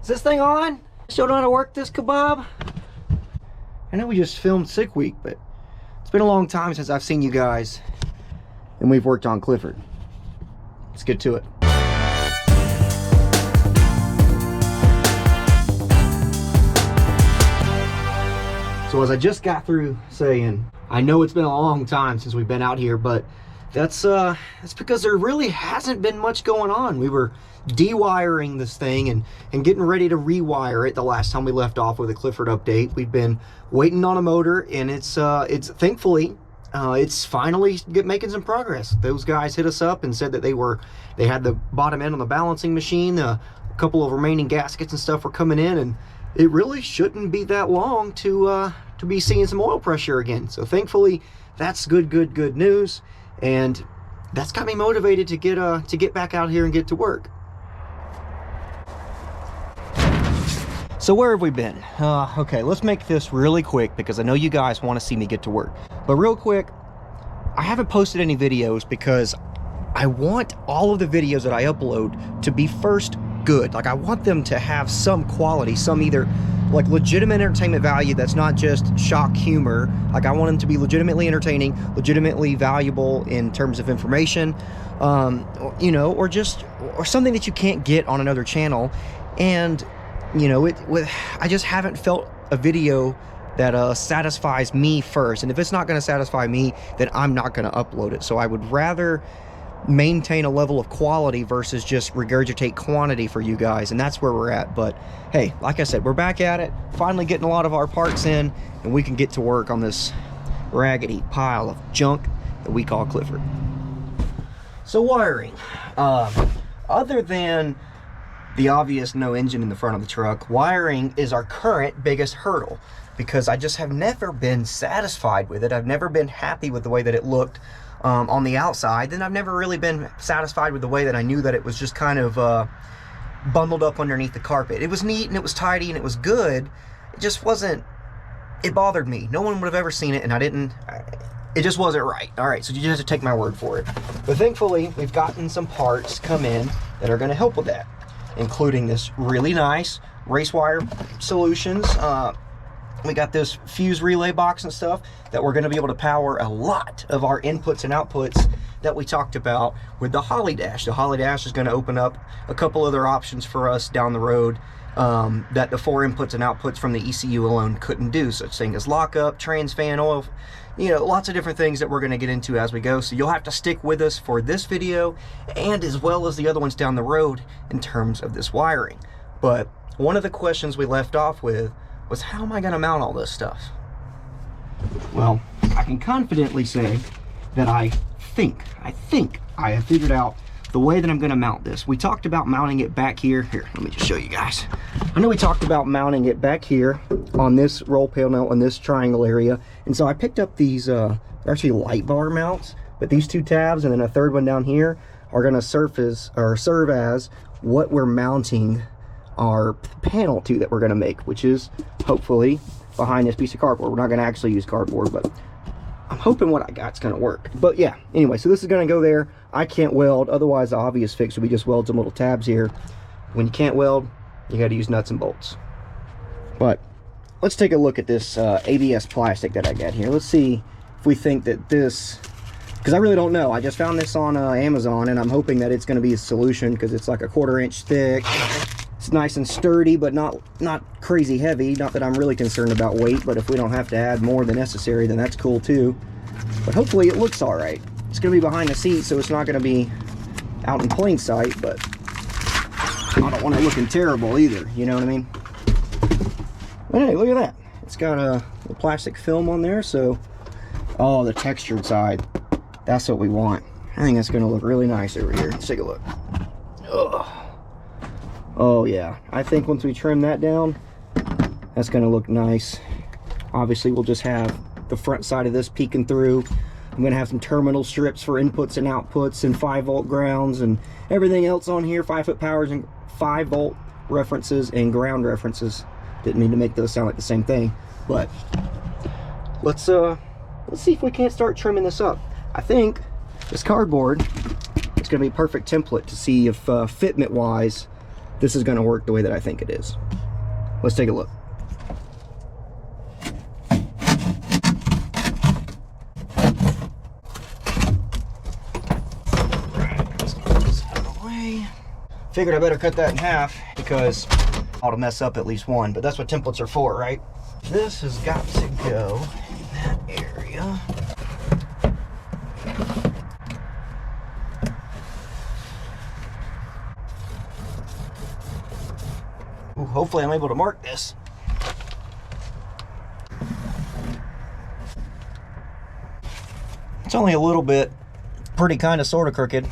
Is this thing on? Still know how to work this kebab? I know we just filmed Sick Week, but it's been a long time since I've seen you guys and we've worked on Clifford. Let's get to it. So as I just got through saying, I know it's been a long time since we've been out here, but that's because there really hasn't been much going on. We were dewiring this thing and getting ready to rewire it the last time we left off with a Clifford update. We've been waiting on a motor, and it's thankfully it's finally making some progress. Those guys hit us up and said that they had the bottom end on the balancing machine. A couple of remaining gaskets and stuff were coming in, and it really shouldn't be that long to be seeing some oil pressure again. So thankfully that's good news, and that's got me motivated to get back out here and get to work. So where have we been? Okay, let's make this really quick because I know you guys want to see me get to work. But real quick, I haven't posted any videos because I want all of the videos that I upload to be first good. Like, I want them to have some quality, some either like legitimate entertainment value that's not just shock humor. Like, I want them to be legitimately entertaining, legitimately valuable in terms of information, you know, or something that you can't get on another channel. And you know, I just haven't felt a video that satisfies me first. And if it's not going to satisfy me, then I'm not going to upload it. So I would rather maintain a level of quality versus just regurgitate quantity for you guys. And that's where we're at. But hey, like I said, we're back at it, finally getting a lot of our parts in, and we can get to work on this raggedy pile of junk that we call Clifford. So wiring, other than the obvious no engine in the front of the truck, wiring is our current biggest hurdle because I just have never been satisfied with it. I've never been happy with the way that it looked on the outside, and I've never really been satisfied with the way that I knew that it was just kind of bundled up underneath the carpet. It was neat and it was tidy and it was good. It just wasn't, it bothered me. No one would have ever seen it, and it just wasn't right. All right, so you just have to take my word for it. But thankfully, we've gotten some parts come in that are gonna help with that, including this really nice race wire solutions. We got this fuse relay box and stuff that we're going to be able to power a lot of our inputs and outputs that we talked about with the Holley Dash. The Holley Dash is going to open up a couple other options for us down the road that the 4 inputs and outputs from the ECU alone couldn't do, such thing as lockup, trans fan, oil, you know, lots of different things that we're going to get into as we go. So you'll have to stick with us for this video and as well as the other ones down the road in terms of this wiring. But one of the questions we left off with was, how am I going to mount all this stuff? Well, I can confidently say that I think I have figured out the way that I'm going to mount this. We talked about mounting it back here. Here, let me just show you guys. I know we talked about mounting it back here on this roll panel in this triangle area, and so I picked up these they're actually light bar mounts, but these 2 tabs and then a third one down here are going to serve as what we're mounting our panel to that we're going to make, which is hopefully behind this piece of cardboard. We're not going to actually use cardboard, but I'm hoping what I got's going to work. But yeah, anyway, so this is going to go there. I can't weld, otherwise the obvious fix would be just weld some little tabs here. When you can't weld, you got to use nuts and bolts. But let's take a look at this ABS plastic that I got here. Let's see if we think that this, because I really don't know. I just found this on Amazon, and I'm hoping that it's going to be a solution because it's like a 1/4 inch thick. It's nice and sturdy, but not crazy heavy. Not that I'm really concerned about weight, but if we don't have to add more than necessary, then that's cool too. But hopefully it looks all right. It's going to be behind the seat, so it's not going to be out in plain sight, but I don't want it looking terrible either, you know what I mean? But hey, look at that. It's got a plastic film on there, so, oh, the textured side. That's what we want. I think that's going to look really nice over here. Let's take a look. Ugh. Oh yeah, I think once we trim that down, that's going to look nice. Obviously, we'll just have the front side of this peeking through. I'm going to have some terminal strips for inputs and outputs and 5-volt grounds and everything else on here. 5-foot powers and 5-volt references and ground references. Didn't mean to make those sound like the same thing, but let's see if we can't start trimming this up. I think this cardboard is going to be a perfect template to see if fitment wise this is going to work the way that I think it is. Let's take a look. Figured I better cut that in half because I ought to mess up at least one, but that's what templates are for, right? This has got to go in that area. Ooh, hopefully I'm able to mark this. It's only a little bit, pretty kind of sort of crooked.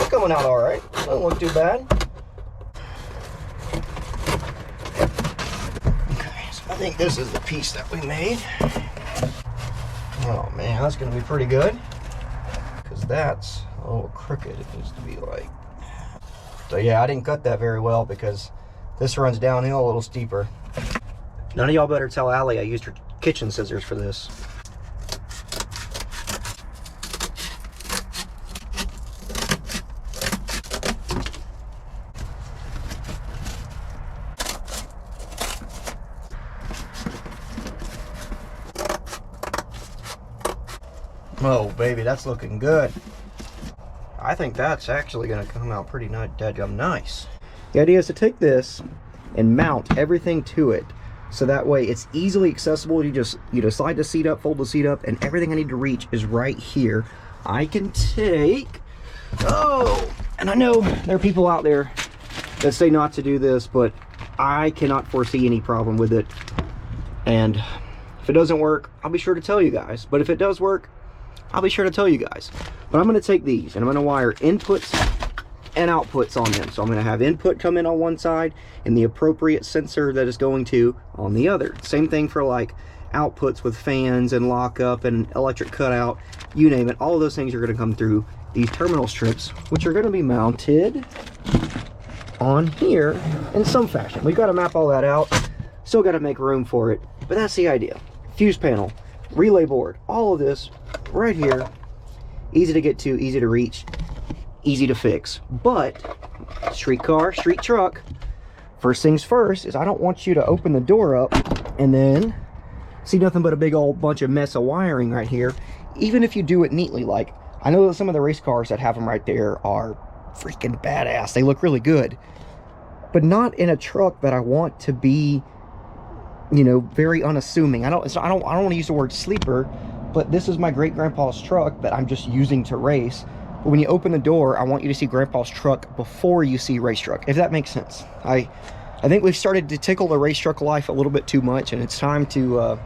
Coming out all right. Doesn't look too bad. Okay, so I think this is the piece that we made. Oh man, that's gonna be pretty good. Because that's a little crooked. It needs to be like. So yeah, I didn't cut that very well because this runs downhill a little steeper. None of y'all better tell Allie I used her kitchen scissors for this. Oh baby, that's looking good. I think that's actually going to come out pretty dadgum nice. The idea is to take this and mount everything to it, so that way it's easily accessible. You just slide the seat up, fold the seat up, and everything I need to reach is right here. I can take, and I know there are people out there that say not to do this, but I cannot foresee any problem with it. And if it doesn't work, I'll be sure to tell you guys. But if it does work, I'll be sure to tell you guys. But I'm going to take these and I'm going to wire inputs and outputs on them. So I'm going to have input come in on one side and the appropriate sensor that is going to on the other. Same thing for like outputs with fans and lockup and electric cutout, you name it. All of those things are going to come through these terminal strips, which are going to be mounted on here in some fashion. We've got to map all that out. Still got to make room for it, but that's the idea. Fuse panel, relay board, all of this right here, easy to get to, easy to reach, easy to fix. But street car, street truck, first things first is I don't want you to open the door up and then see nothing but a big old bunch of mess of wiring right here. Even if you do it neatly, like I know that some of the race cars that have them right there are freaking badass, they look really good, but not in a truck that I want to be, you know, very unassuming. I don't want to use the word sleeper, but this is my great grandpa's truck that I'm just using to race. But when you open the door, I want you to see grandpa's truck before you see race truck, if that makes sense. I think we've started to tickle the race truck life a little bit too much, and it's time to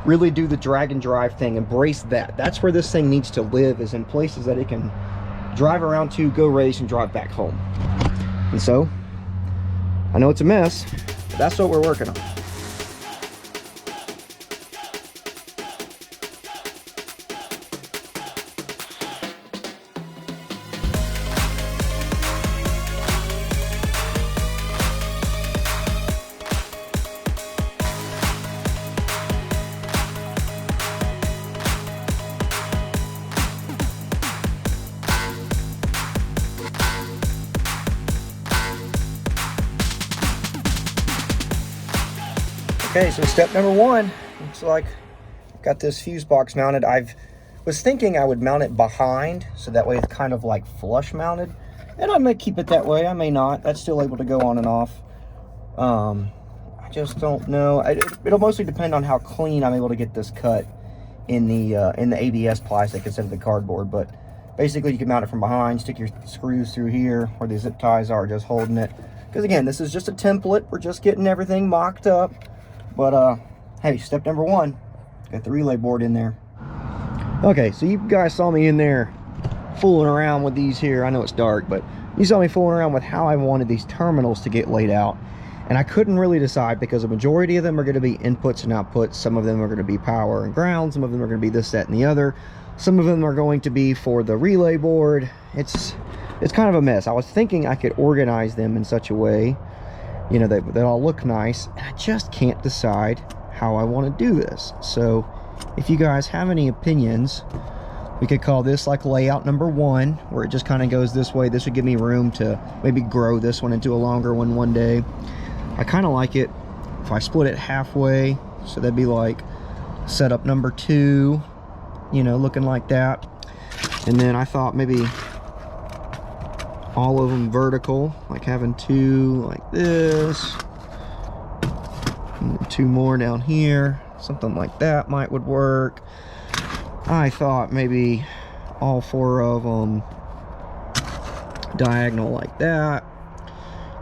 really do the drag and drive thing, embrace that. That's where this thing needs to live, is in places that it can drive around to, go race, and drive back home. And so, I know it's a mess, but that's what we're working on. Okay, so step number one, looks like I've got this fuse box mounted. I was thinking I would mount it behind, so that way it's kind of like flush mounted. And I may keep it that way, I may not. That's still able to go on and off. I just don't know. It'll mostly depend on how clean I'm able to get this cut in the ABS plastic instead of the cardboard. But basically you can mount it from behind, stick your screws through here where the zip ties are, just holding it. Because again, this is just a template. We're just getting everything mocked up. But hey, step number one, got the relay board in there. Okay, so you guys saw me in there fooling around with these here. I know it's dark, but you saw me fooling around with how I wanted these terminals to get laid out. And I couldn't really decide because a majority of them are going to be inputs and outputs. Some of them are going to be power and ground. Some of them are going to be this, that, and the other. Some of them are going to be for the relay board. It's kind of a mess. I was thinking I could organize them in such a way, you know, they all look nice, and I just can't decide how I want to do this. So if you guys have any opinions, we could call this like layout number 1, where it just kind of goes this way. This would give me room to maybe grow this one into a longer one day. I kind of like it if I split it halfway, so that'd be like setup number 2, you know, looking like that. And then I thought maybe all of them vertical, like having 2 like this, and 2 more down here, something like that would work. I thought maybe all 4 of them diagonal like that.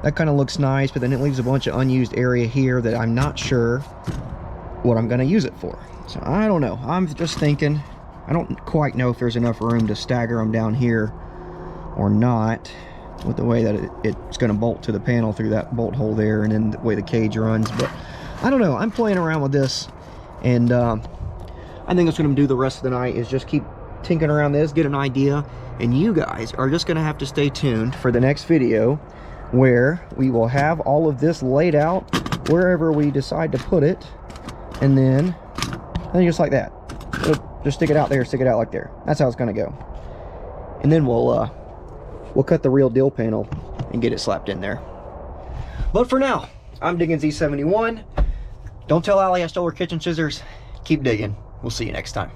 That kind of looks nice, but then it leaves a bunch of unused area here that I'm not sure what I'm going to use it for. So I don't know. I'm just thinking. I don't quite know if there's enough room to stagger them down here or not, with the way that it's going to bolt to the panel through that bolt hole there, and then the way the cage runs. But I don't know. I'm playing around with this, and I think that's what I'm going to do the rest of the night, is just keep tinkering around this, get an idea, and you guys are just going to have to stay tuned for the next video, where we will have all of this laid out wherever we decide to put it, and then just like that. Just stick it out there, stick it out like there. That's how it's going to go. And then we'll cut the real deal panel and get it slapped in there. But for now, I'm digging Z71. Don't tell Allie I stole her kitchen scissors. Keep digging. We'll see you next time.